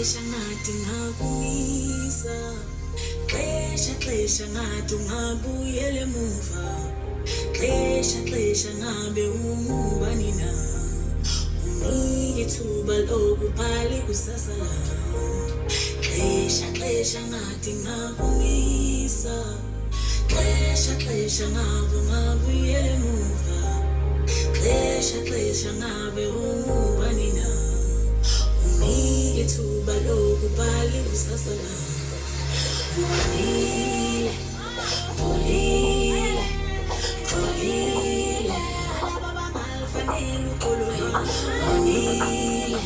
Xexa ngati ngakumisa xexa ngati ungabuyele muva xexa ngabe ungubani na unike ithuba lokubhali kusasa xexa ngati ngakumisa xexa ngabe ungabuyele muva xexa ngabe ungubani na unike ithuba lokubhali kusasa Olile, olile, olile, baba malfanele ukolo. Olile,